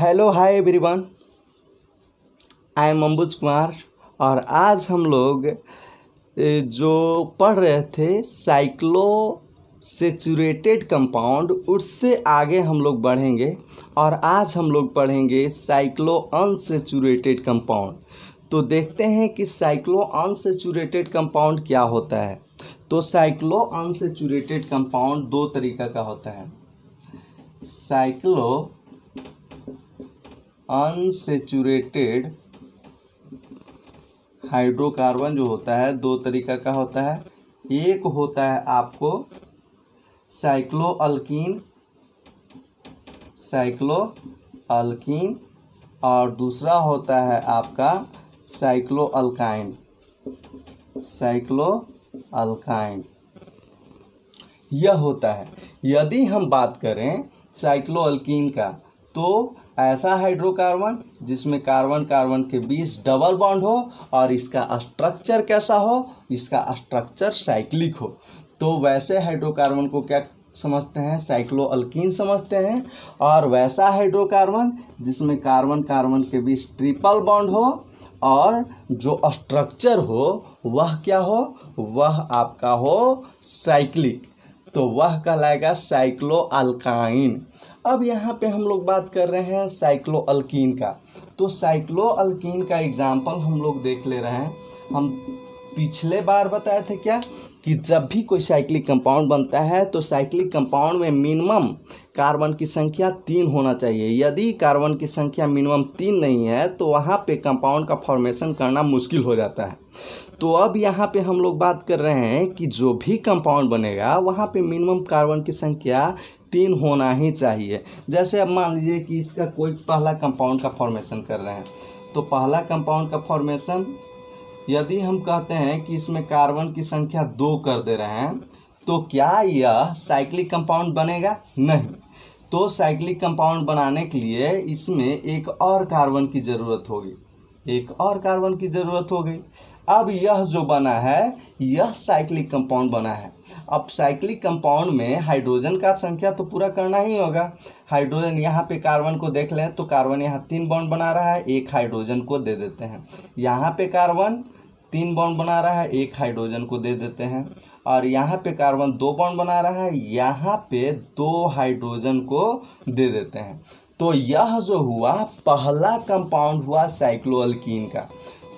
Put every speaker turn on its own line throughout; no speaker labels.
Hello hi everyone, I am Ambuj Kumar. और आज हम लोग जो पढ़ रहे थे साइक्लो सेचुरेटेड कंपाउंड, उससे आगे हम लोग बढ़ेंगे और आज हम लोग पढ़ेंगे साइक्लो अनसेचुरेटेड कंपाउंड। तो देखते हैं कि साइक्लो अनसेचुरेटेड कंपाउंड क्या होता है। तो साइक्लो अनसेचुरेटेड कंपाउंड दो तरीका का होता है। साइक्लो अनसेचुरेटेड हाइड्रोकार्बन जो होता है दो तरीका का होता है। एक होता है आपको साइक्लोअल्कीन और दूसरा होता है आपका साइक्लोअल्काइन। यह होता है। यदि हम बात करें साइक्लोअल्कीन का, तो ऐसा हाइड्रोकार्बन जिसमें कार्बन कार्बन के बीच डबल बॉन्ड हो और इसका स्ट्रक्चर कैसा हो, इसका स्ट्रक्चर साइक्लिक हो, तो वैसे हाइड्रोकार्बन को क्या समझते हैं, साइक्लोअल्कीन समझते हैं। और वैसा हाइड्रोकार्बन जिसमें कार्बन कार्बन के बीच ट्रिपल बॉन्ड हो और जो स्ट्रक्चर हो वह क्या हो, वह आपका हो साइक्लिक, तो वह कहलाएगा साइक्लोअल्काइन। अब यहाँ पे हम लोग बात कर रहे हैं साइक्लोअल्कीन का। तो साइक्लोअल्कीन का एग्जाम्पल हम लोग देख ले रहे हैं। हम पिछले बार बताए थे क्या कि जब भी कोई साइक्लिक कंपाउंड बनता है तो साइक्लिक कंपाउंड में मिनिमम कार्बन की संख्या 3 होना चाहिए। यदि कार्बन की संख्या मिनिमम 3 नहीं है तो वहाँ पे कंपाउंड का फॉर्मेशन करना मुश्किल हो जाता है। तो अब यहाँ पे हम लोग बात कर रहे हैं कि जो भी कंपाउंड बनेगा वहाँ पे मिनिमम कार्बन की संख्या 3 होना ही चाहिए। जैसे अब मान लीजिए कि इसका कोई पहला कंपाउंड का फॉर्मेशन कर रहे हैं, तो पहला कंपाउंड का फॉर्मेशन यदि हम कहते हैं कि इसमें कार्बन की संख्या 2 कर दे रहे हैं, तो क्या यह साइक्लिक कंपाउंड बनेगा? नहीं। तो साइक्लिक कंपाउंड बनाने के लिए इसमें एक और कार्बन की ज़रूरत होगी। अब यह जो बना है यह साइक्लिक कंपाउंड बना है। अब साइक्लिक कंपाउंड में हाइड्रोजन का संख्या तो पूरा करना ही होगा। हाइड्रोजन यहाँ पे कार्बन को देख लें तो कार्बन यहाँ 3 बॉन्ड बना रहा है, एक हाइड्रोजन को दे देते हैं। यहाँ पे कार्बन 3 बॉन्ड बना रहा है, एक हाइड्रोजन को दे देते हैं। और यहाँ पे कार्बन 2 बॉन्ड बना रहा है, यहाँ पे 2 हाइड्रोजन को दे देते हैं। तो यह जो हुआ पहला कंपाउंड हुआ साइक्लोअल्कीन का।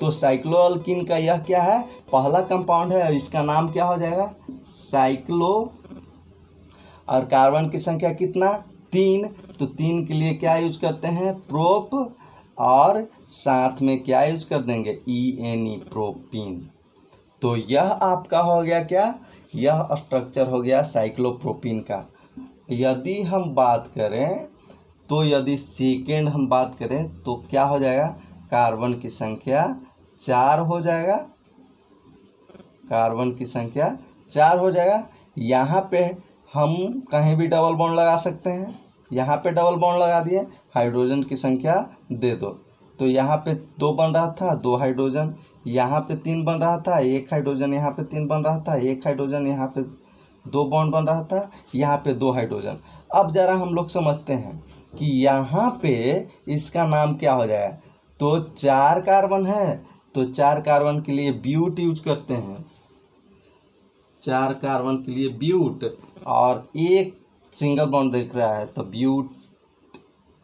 तो साइक्लोअल्कीन का यह क्या है, पहला कंपाउंड है और इसका नाम क्या हो जाएगा, साइक्लो। और कार्बन की संख्या कितना, 3। तो 3 के लिए क्या यूज करते हैं, प्रोप, और साथ में क्या यूज कर देंगे, ENE, प्रोपीन। तो यह आपका हो गया क्या, यह स्ट्रक्चर हो गया साइक्लोप्रोपीन का। यदि हम बात करें तो यदि सेकेंड हम बात करें तो क्या हो जाएगा, कार्बन की संख्या 4 हो जाएगा। कार्बन की संख्या 4 हो जाएगा। यहाँ पे हम कहीं भी डबल बॉन्ड लगा सकते हैं। यहाँ पे डबल बॉन्ड लगा दिए, हाइड्रोजन की संख्या दे दो। तो यहाँ पे 2 बन रहा था, 2 हाइड्रोजन। यहाँ पे 3 बन रहा था, 1 हाइड्रोजन। यहाँ पे 3 बन रहा था, 1 हाइड्रोजन। यहाँ पे 2 बॉन्ड बन रहा था, यहाँ पे 2 हाइड्रोजन। अब जरा हम लोग समझते हैं कि यहाँ पे इसका नाम क्या हो जाएगा। तो 4 कार्बन है, तो 4 कार्बन के लिए ब्यूट यूज करते हैं। 4 कार्बन के लिए ब्यूट, और एक सिंगल बॉन्ड दिख रहा है तो ब्यूट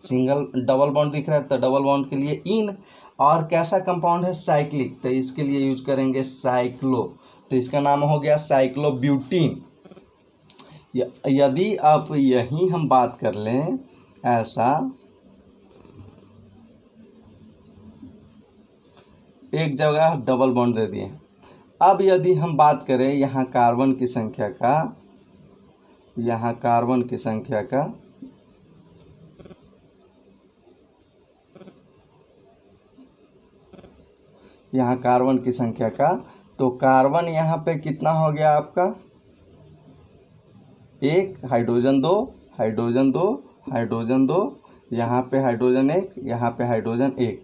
सिंगल, डबल बॉन्ड दिख रहा है तो डबल बॉन्ड के लिए इन। और कैसा कंपाउंड है, साइक्लिक, तो इसके लिए यूज करेंगे साइक्लो। तो इसका नाम हो गया साइक्लोब्यूटीन। यदि आप यही हम बात कर लें, ऐसा एक जगह डबल बॉन्ड दे दिए। अब यदि हम बात करें यहाँ कार्बन की संख्या का, यहाँ कार्बन की संख्या का, यहाँ कार्बन की संख्या का, तो कार्बन यहाँ पे कितना हो गया आपका, 1 हाइड्रोजन 2 हाइड्रोजन 2 हाइड्रोजन 2, यहाँ पे हाइड्रोजन 1, यहाँ पे हाइड्रोजन 1।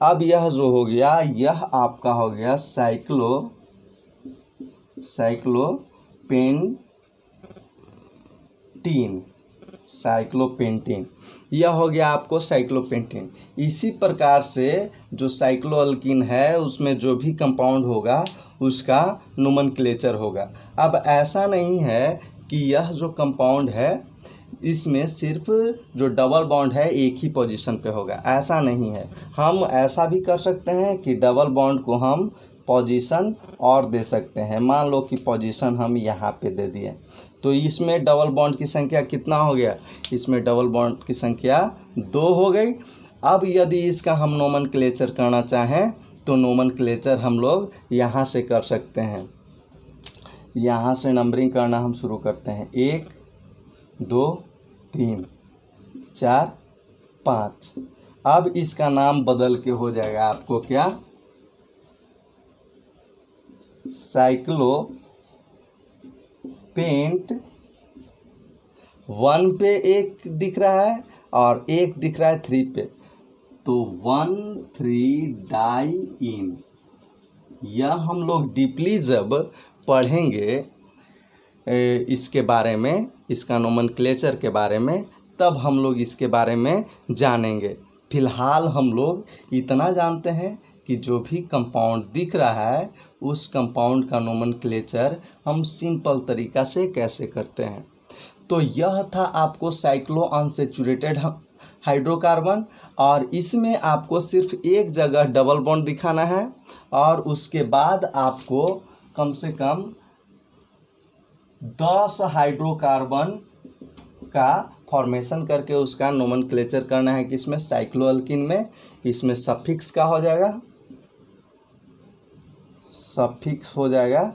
अब यह जो हो गया यह आपका हो गया साइक्लोपेंटीन। साइक्लोपेंटेन। यह हो गया आपको साइक्लोपेंटेन। इसी प्रकार से जो साइक्लोअल्कीन है उसमें जो भी कंपाउंड होगा उसका नोमेनक्लेचर होगा। अब ऐसा नहीं है कि यह जो कंपाउंड है इसमें सिर्फ जो डबल बॉन्ड है एक ही पोजीशन पे होगा, ऐसा नहीं है। हम ऐसा भी कर सकते हैं कि डबल बॉन्ड को हम पोजीशन और दे सकते हैं। मान लो कि पोजीशन हम यहाँ पे दे दिए तो इसमें डबल बॉन्ड की संख्या कितना हो गया, इसमें डबल बॉन्ड की संख्या 2 हो गई। अब यदि इसका हम नोमेनक्लेचर करना चाहें तो नोमेनक्लेचर हम लोग यहाँ से कर सकते हैं। यहाँ से नंबरिंग करना हम शुरू करते हैं, 1 2 3 4 5। अब इसका नाम बदल के हो जाएगा आपको क्या, साइक्लोपेंट। 1 पे 1 दिख रहा है और 1 दिख रहा है 3 पे, तो 1,3-डाइईन। यह हम लोग डीपली जब पढ़ेंगे इसके बारे में, इसका नोमेनक्लेचर के बारे में, तब हम लोग इसके बारे में जानेंगे। फिलहाल हम लोग इतना जानते हैं कि जो भी कंपाउंड दिख रहा है उस कंपाउंड का नोमेनक्लेचर हम सिंपल तरीका से कैसे करते हैं। तो यह था आपको साइक्लो अनसैचुरेटेड हाइड्रोकार्बन, और इसमें आपको सिर्फ एक जगह डबल बॉन्ड दिखाना है और उसके बाद आपको कम से कम 10 हाइड्रोकार्बन का फॉर्मेशन करके उसका नोमेनक्लेचर करना है। कि इसमें साइक्लोअल्कीन में इसमें सफिक्स का हो जाएगा, सफिक्स हो जाएगा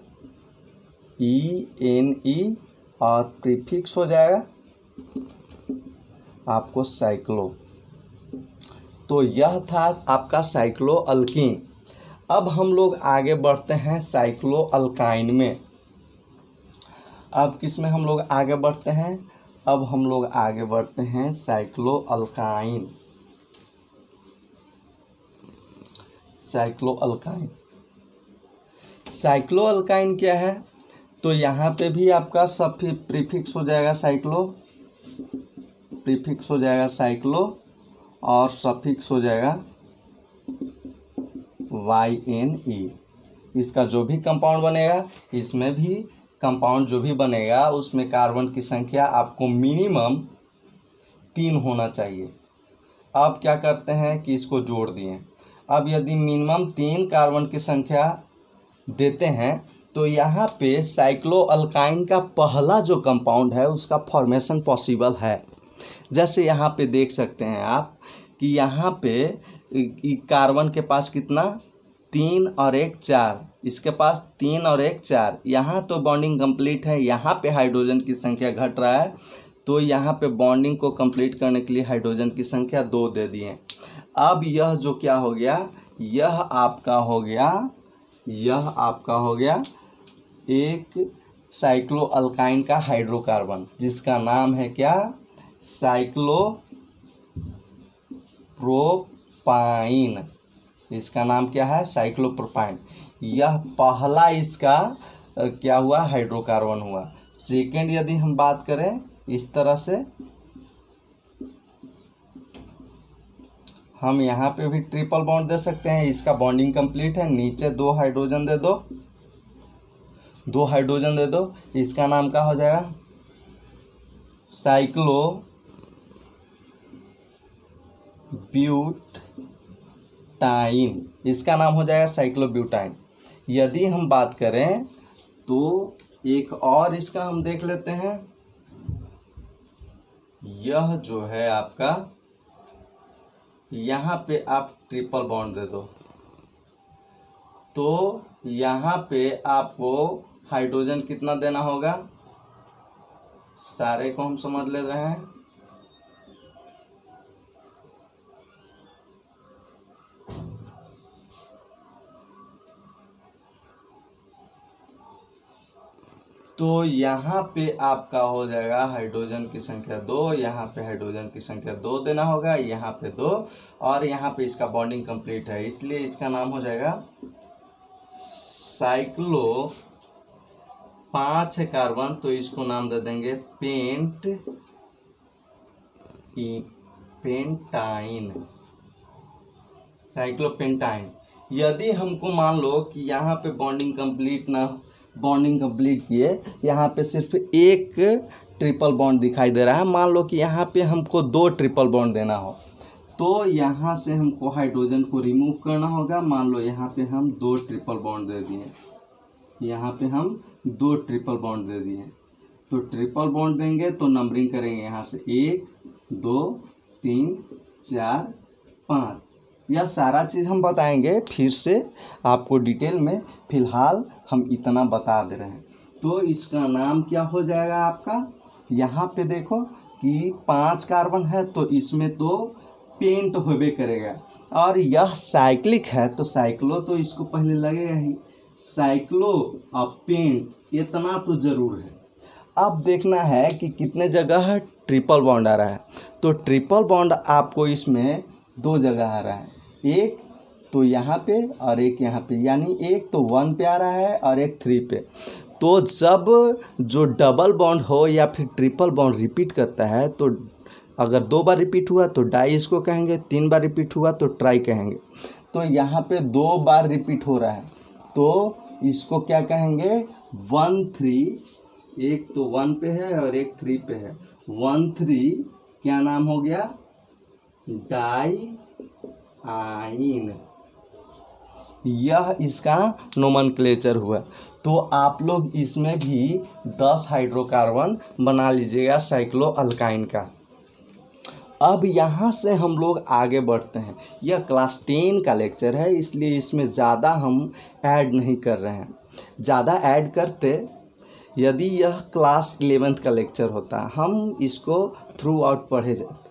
ENE और प्रीफिक्स हो जाएगा आपको साइक्लो। तो यह था आपका साइक्लोअल्कीन। अब हम लोग आगे बढ़ते हैं साइक्लोअल्काइन में। अब किस में हम लोग आगे बढ़ते हैं, अब हम लोग आगे बढ़ते हैं साइक्लोअल्काइन। साइक्लोअल्काइन, साइक्लोअल्काइन क्या है, तो यहाँ पे भी आपका सब प्रीफिक्स हो जाएगा साइक्लो, प्रीफिक्स हो जाएगा साइक्लो और सफिक्स हो जाएगा YNE। इसका जो भी कंपाउंड बनेगा, इसमें भी कंपाउंड जो भी बनेगा उसमें कार्बन की संख्या आपको मिनिमम 3 होना चाहिए। अब क्या करते हैं कि इसको जोड़ दिए। अब यदि मिनिमम 3 कार्बन की संख्या देते हैं तो यहाँ पे साइक्लोअल्काइन का पहला जो कंपाउंड है उसका फॉर्मेशन पॉसिबल है। जैसे यहाँ पे देख सकते हैं आप कि यहाँ पे कार्बन के पास कितना, 3 और 1 4, इसके पास 3 और 1 4। यहाँ तो बॉन्डिंग कंप्लीट है, यहाँ पे हाइड्रोजन की संख्या घट रहा है तो यहाँ पे बॉन्डिंग को कंप्लीट करने के लिए हाइड्रोजन की संख्या 2 दे दिए। अब यह जो क्या हो गया, यह आपका हो गया, यह आपका हो गया एक साइक्लोअल्काइन का हाइड्रोकार्बन जिसका नाम है क्या, साइक्लोप्रोपाइन। इसका नाम क्या है, साइक्लोप्रोपाइन। यह पहला इसका क्या हुआ, हाइड्रोकार्बन हुआ। सेकेंड यदि हम बात करें इस तरह से, हम यहाँ पे भी ट्रिपल बॉन्ड दे सकते हैं। इसका बॉन्डिंग कंप्लीट है, नीचे 2 हाइड्रोजन दे दो, 2 हाइड्रोजन दे दो। इसका नाम क्या हो जाएगा, साइक्लो ब्यूटाइन। इसका नाम हो जाएगा साइक्लोब्यूटाइन। यदि हम बात करें तो एक और इसका हम देख लेते हैं। यह जो है आपका, यहाँ पे आप ट्रिपल बॉन्ड दे दो तो यहाँ पे आपको हाइड्रोजन कितना देना होगा, सारे को हम समझ ले रहे हैं। तो यहाँ पे आपका हो जाएगा हाइड्रोजन की संख्या 2, यहाँ पे हाइड्रोजन की संख्या 2 देना होगा, यहाँ पे 2 और यहाँ पे इसका बॉन्डिंग कंप्लीट है, इसलिए इसका नाम हो जाएगा साइक्लो 5 है कार्बन तो इसको नाम दे देंगे पेंट पेंटाइन, साइक्लोपेंटाइन। यदि हमको मान लो कि यहाँ पे बॉन्डिंग कंप्लीट किए, यहाँ पे सिर्फ एक ट्रिपल बॉन्ड दिखाई दे रहा है, मान लो कि यहाँ पे हमको 2 ट्रिपल बॉन्ड देना हो, तो यहाँ से हमको हाइड्रोजन को रिमूव करना होगा। मान लो यहाँ पे हम 2 ट्रिपल बॉन्ड दे दिए, यहाँ पे हम 2 ट्रिपल बॉन्ड दे दिए, तो ट्रिपल बॉन्ड देंगे तो नंबरिंग करेंगे यहाँ से 1 2 3 4 5। यह सारा चीज़ हम बताएंगे फिर से आपको डिटेल में, फिलहाल हम इतना बता दे रहे हैं। तो इसका नाम क्या हो जाएगा आपका, यहाँ पे देखो कि 5 कार्बन है तो इसमें तो पेंट होबे करेगा, और यह साइक्लिक है तो साइक्लो तो इसको पहले लगेगा ही, साइक्लो और पेंट इतना तो जरूर है। अब देखना है कि कितने जगह ट्रिपल बॉन्ड आ रहा है, तो ट्रिपल बॉन्ड आपको इसमें 2 जगह आ रहा है, एक तो यहाँ पे और एक यहाँ पे, यानी एक तो 1 पे आ रहा है और एक 3 पे। तो जब जो डबल बॉन्ड हो या फिर ट्रिपल बॉन्ड रिपीट करता है, तो अगर 2 बार रिपीट हुआ तो डाई इसको कहेंगे, 3 बार रिपीट हुआ तो ट्राई कहेंगे। तो यहाँ पे 2 बार रिपीट हो रहा है तो इसको क्या कहेंगे, 1 3, एक तो 1 पे है और एक 3 पे है, 1 3 क्या नाम हो गया, डाई आइन। यह इसका नोमेनक्लेचर हुआ। तो आप लोग इसमें भी 10 हाइड्रोकार्बन बना लीजिएगा साइक्लो अल्काइन का। अब यहाँ से हम लोग आगे बढ़ते हैं। यह क्लास 10 का लेक्चर है, इसलिए इसमें ज़्यादा हम ऐड नहीं कर रहे हैं। ज़्यादा ऐड करते यदि यह क्लास 11 का लेक्चर होता, हम इसको थ्रू आउट पढ़े जाते,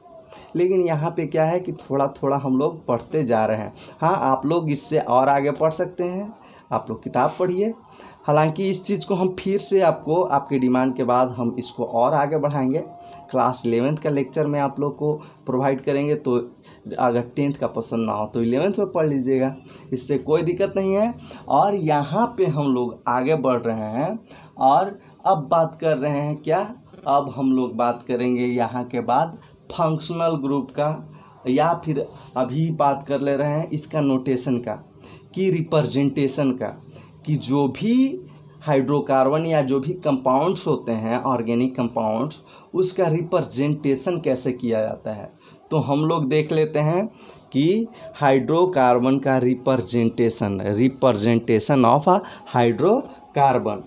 लेकिन यहाँ पे क्या है कि थोड़ा थोड़ा हम लोग पढ़ते जा रहे हैं। हाँ, आप लोग इससे और आगे पढ़ सकते हैं, आप लोग किताब पढ़िए। हालांकि इस चीज़ को हम फिर से आपको आपके डिमांड के बाद हम इसको और आगे बढ़ाएंगे। क्लास 11 का लेक्चर में आप लोग को प्रोवाइड करेंगे, तो अगर 10th का पसंद ना हो तो 11th में पढ़ लीजिएगा, इससे कोई दिक्कत नहीं है। और यहाँ पे हम लोग आगे बढ़ रहे हैं और अब बात कर रहे हैं क्या, अब हम लोग बात करेंगे यहाँ के बाद फंक्शनल ग्रुप का, या फिर अभी बात कर ले रहे हैं इसका नोटेशन का, कि रिप्रेजेंटेशन का, कि जो भी हाइड्रोकार्बन या जो भी कंपाउंड्स होते हैं ऑर्गेनिक कंपाउंड्स, उसका रिप्रेजेंटेशन कैसे किया जाता है। तो हम लोग देख लेते हैं कि हाइड्रोकार्बन का रिप्रेजेंटेशन ऑफ अ हाइड्रोकार्बन।